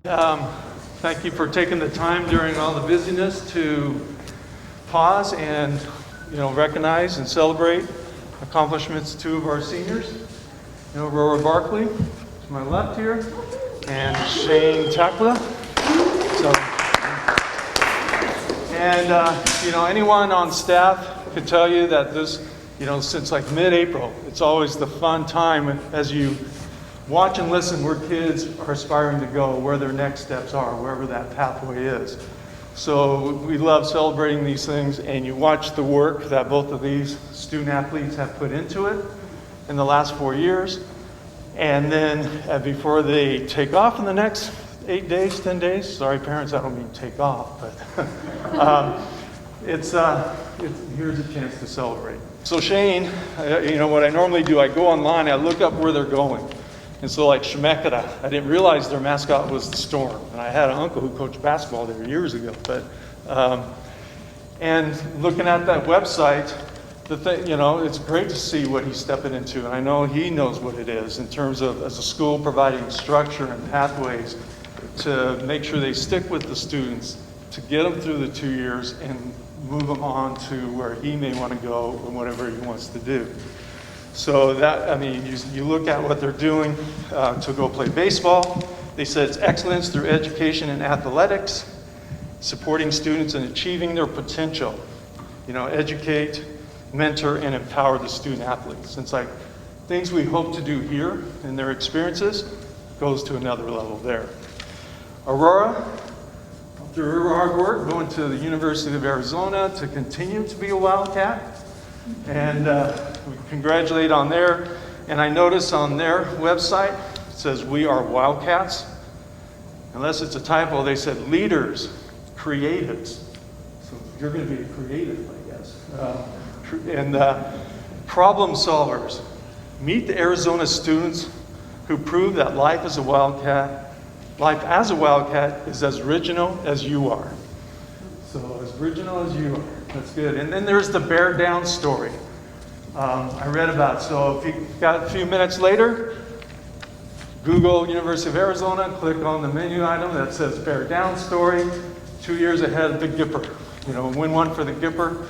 Thank you for taking the time during all the busyness to pause and recognize and celebrate accomplishments of two of our seniors. Aurora Barkley to my left here, and Shane Takla. Anyone on staff could tell you that this, since like mid-April, it's always the fun time as you watch and listen where kids are aspiring to go, where their next steps are, wherever that pathway is. So we love celebrating these things, and you watch the work that both of these student athletes have put into it in the last 4 years. And then before they take off in the next 8 days, 10 days, sorry parents, I don't mean take off, but here's a chance to celebrate. So Shane, what I normally do, I go online, I look up where they're going. And so like Shemeketa, I didn't realize their mascot was the Storm. And I had an uncle who coached basketball there years ago. And looking at that website, it's great to see what he's stepping into. And I know he knows what it is in terms of, as a school, providing structure and pathways to make sure they stick with the students, to get them through the 2 years and move them on to where he may want to go and whatever he wants to do. So you look at what they're doing to go play baseball. They said it's excellence through education and athletics, supporting students in achieving their potential. Educate, mentor, and empower the student athletes. It's like things we hope to do here in their experiences goes to another level there. Aurora, through her hard work, going to the University of Arizona to continue to be a Wildcat. And we congratulate on there. And I notice on their website, it says, "We are Wildcats." Unless it's a typo, they said leaders, creatives. So you're going to be a creative, I guess. And problem solvers. Meet the Arizona students who prove that life as a Wildcat is as original as you are. So as original as you are. That's good. And then there's the Bear Down story. I read about it. So if you've got a few minutes later, Google University of Arizona, click on the menu item that says Bear Down story. 2 years ahead of the Gipper. Win one for the Gipper.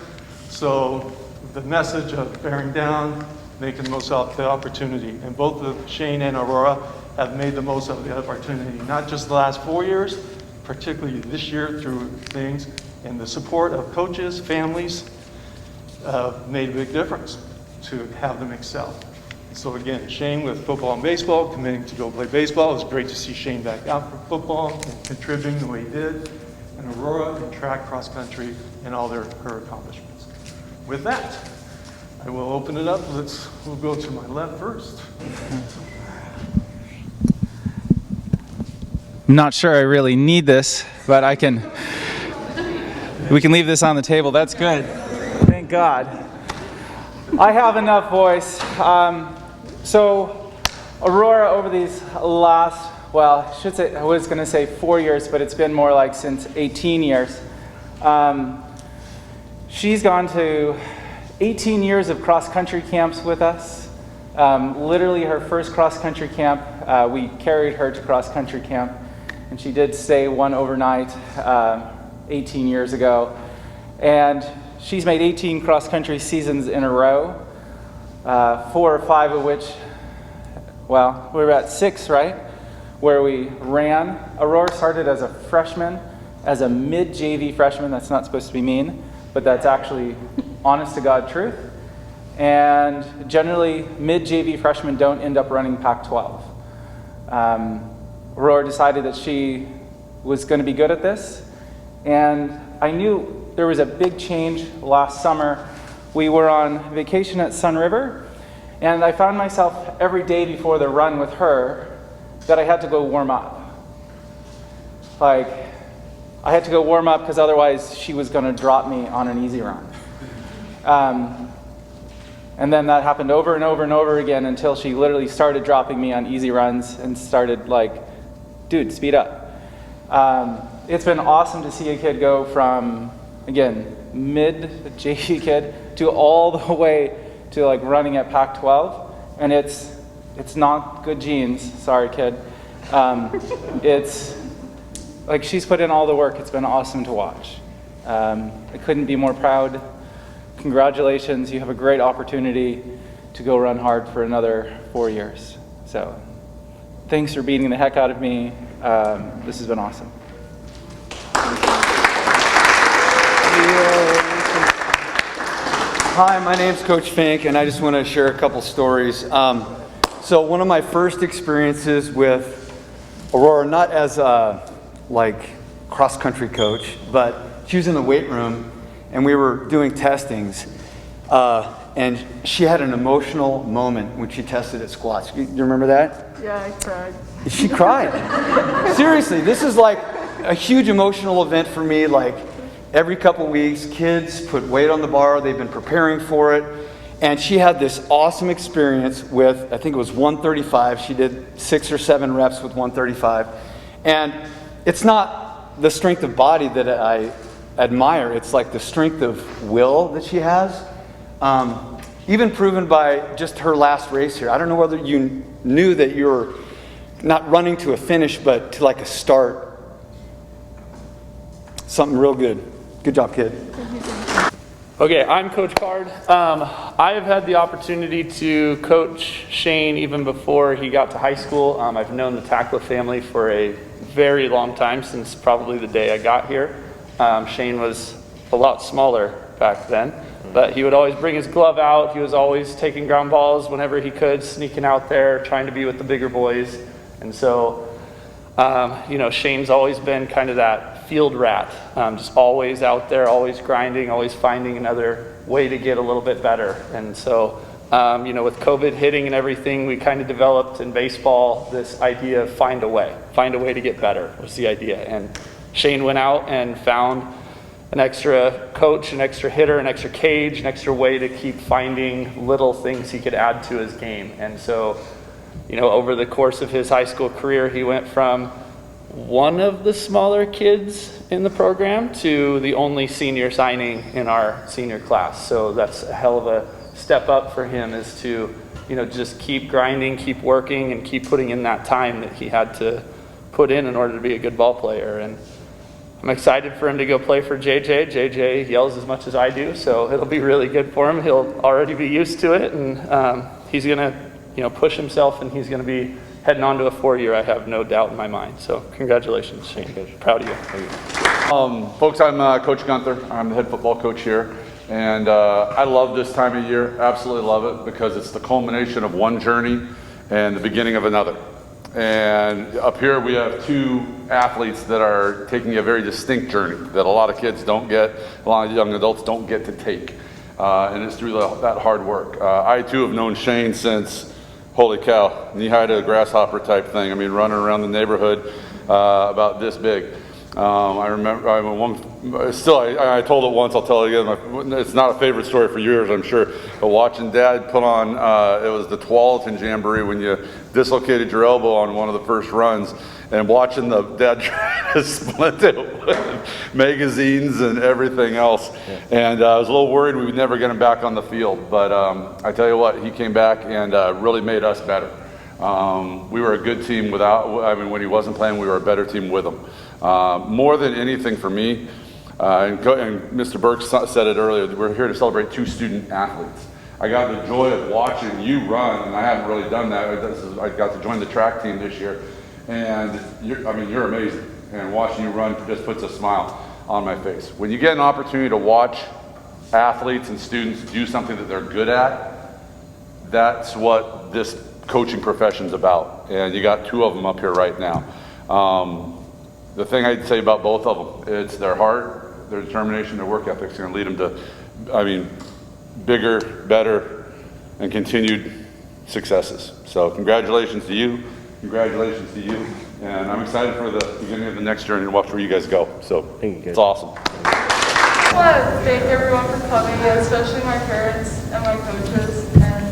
So the message of bearing down, making the most of the opportunity. And both of Shane and Aurora have made the most of the opportunity, not just the last 4 years, particularly this year through things. And the support of coaches, families, made a big difference to have them excel. So again, Shane with football and baseball, committing to go play baseball. It was great to see Shane back out for football and contributing the way he did. And Aurora in track, cross country, and all her accomplishments. With that, I will open it up. We'll go to my left first. I'm not sure I really need this, but we can leave this on the table. That's good. Thank God. I have enough voice. So Aurora, over these last, I was going to say 4 years, but it's been more like since 18 years. She's gone to 18 years of cross-country camps with us. Literally her first cross-country camp, we carried her to cross-country camp, and she did stay one overnight 18 years ago. And she's made 18 cross-country seasons in a row, 4 or 5 of which, we were at 6, right? Where we ran. Aurora started as a freshman, as a mid-JV freshman. That's not supposed to be mean, but that's actually honest to God truth. And generally, mid-JV freshmen don't end up running Pac-12. Aurora decided that she was going to be good at this. And I knew there was a big change last summer. We were on vacation at Sun River, and I found myself every day before the run with her that I had to go warm up. I had to go warm up because otherwise she was going to drop me on an easy run. And then that happened over and over and over again until she literally started dropping me on easy runs and started dude, speed up. It's been awesome to see a kid go from, again, mid-JV kid to all the way to running at Pac-12. And it's not good genes, sorry kid. It's like, she's put in all the work. It's been awesome to watch. I couldn't be more proud. Congratulations. You have a great opportunity to go run hard for another 4 years. So thanks for beating the heck out of me. This has been awesome. Hi, my name's Coach Fink, and I just want to share a couple stories. So one of my first experiences with Aurora, not as a cross-country coach, but she was in the weight room, and we were doing testings, and she had an emotional moment when she tested at squats. You remember that? Yeah, I cried. She cried. Seriously, this is like a huge emotional event for me. Like every couple weeks, kids put weight on the bar. They've been preparing for it. And she had this awesome experience with, I think it was 135. She did 6 or 7 reps with 135. And it's not the strength of body that I admire. It's like the strength of will that she has. Even proven by just her last race here. I don't know whether you knew that you were not running to a finish, but to like a start. Something real good. Good job, kid. Okay, I'm Coach Card. I have had the opportunity to coach Shane even before he got to high school. I've known the Tackla family for a very long time, since probably the day I got here. Shane was a lot smaller back then, but he would always bring his glove out. He was always taking ground balls whenever he could, sneaking out there, trying to be with the bigger boys. And so, Shane's always been kind of that field rat, just always out there, always grinding, always finding another way to get a little bit better. And so, with COVID hitting and everything, we kind of developed in baseball this idea of find a way to get better was the idea. And Shane went out and found an extra coach, an extra hitter, an extra cage, an extra way to keep finding little things he could add to his game. And so, over the course of his high school career, he went from one of the smaller kids in the program to the only senior signing in our senior class. So that's a hell of a step up for him, is to, just keep grinding, keep working, and keep putting in that time that he had to put in order to be a good ball player. And I'm excited for him to go play for JJ. JJ yells as much as I do, so it'll be really good for him. He'll already be used to it, and he's going to, push himself, and he's going to be heading on to a 4-year, I have no doubt in my mind. So congratulations, Shane. Proud of you. Folks, I'm Coach Gunther. I'm the head football coach here. And I love this time of year, absolutely love it, because it's the culmination of one journey and the beginning of another. And up here we have 2 athletes that are taking a very distinct journey that a lot of kids don't get, a lot of young adults don't get to take. And it's through that hard work. I too have known Shane since, holy cow, knee-high to a grasshopper type thing. I mean, running around the neighborhood about this big. I remember, I told it once, I'll tell it again. It's not a favorite story for years, I'm sure. But watching Dad put on, it was the Tualatin Jamboree when you dislocated your elbow on one of the first runs, and watching the Dad try to splint it with magazines and everything else. And I was a little worried we would never get him back on the field. But I tell you what, he came back and really made us better. We were a good team when he wasn't playing, we were a better team with him. More than anything for me, and Mr. Burke said it earlier, we're here to celebrate 2 student athletes. I got the joy of watching you run, and I haven't really done that. I got to join the track team this year, and you're amazing. And watching you run just puts a smile on my face. When you get an opportunity to watch athletes and students do something that they're good at, that's what this coaching profession's about. And you got 2 of them up here right now. The thing I'd say about both of them, it's their heart, their determination, their work ethic is going to lead them to, bigger, better, and continued successes. So congratulations to you. Congratulations to you. And I'm excited for the beginning of the next journey and watch where you guys go. So it's awesome. I want to thank everyone for coming, especially my parents and my coaches. And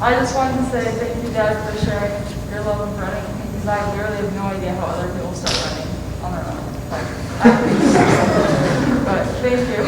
I just wanted to say thank you, Dad, for sharing your love of running, because I literally have no idea how other people start running on their own. But thank you.